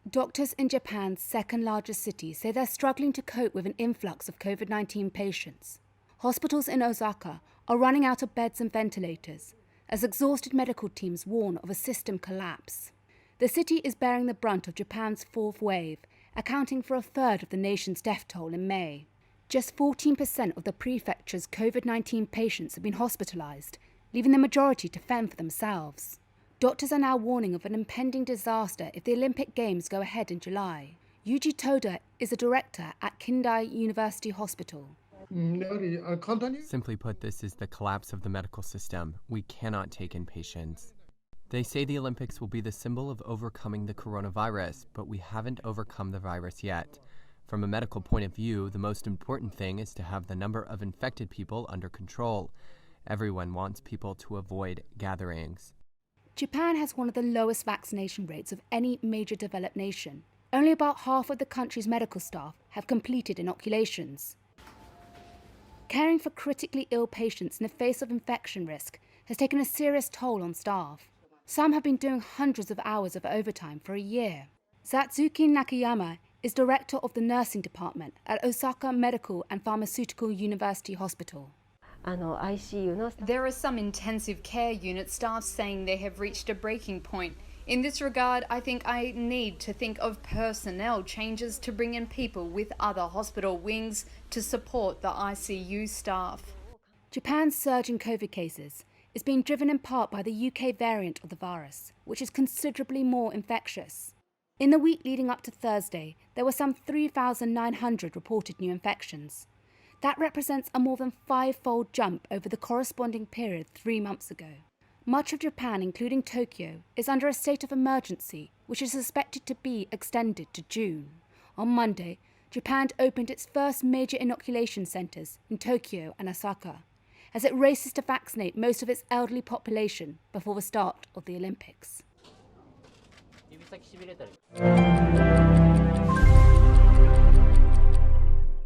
Doctors in Japan's second largest city say they're struggling to cope with an influx of COVID-19 patients. Hospitals in Osaka are running out of beds and ventilators as exhausted medical teams warn of a system collapse. The city is bearing the brunt of Japan's fourth wave, accounting for a third of the nation's death toll in May. Just 14% of the prefecture's COVID-19 patients have been hospitalized, leaving the majority to fend for themselves. Doctors are now warning of an impending disaster if the Olympic Games go ahead in July. Yuji Toda is a director at Kindai University Hospital. Simply put, this is the collapse of the medical system. We cannot take in patients. They say the Olympics will be the symbol of overcoming the coronavirus, but we haven't overcome the virus yet. From a medical point of view, the most important thing is to have the number of infected people under control. Everyone wants people to avoid gatherings. Japan has one of the lowest vaccination rates of any major developed nation. Only about half of the country's medical staff have completed inoculations. Caring for critically ill patients in the face of infection risk has taken a serious toll on staff. Some have been doing hundreds of hours of overtime for a year. Satsuki Nakayama is director of the nursing department at Osaka Medical and Pharmaceutical University Hospital. There are some intensive care unit staff saying they have reached a breaking point. In this regard, I think I need to think of personnel changes to bring in people with other hospital wings to support the ICU staff. Japan's surge in COVID cases is being driven in part by the UK variant of the virus, which is considerably more infectious. In the week leading up to Thursday, there were some 3,900 reported new infections. That represents a more than five-fold jump over the corresponding period 3 months ago. Much of Japan, including Tokyo, is under a state of emergency, which is suspected to be extended to June. On Monday, Japan opened its first major inoculation centres in Tokyo and Osaka, as it races to vaccinate most of its elderly population before the start of the Olympics.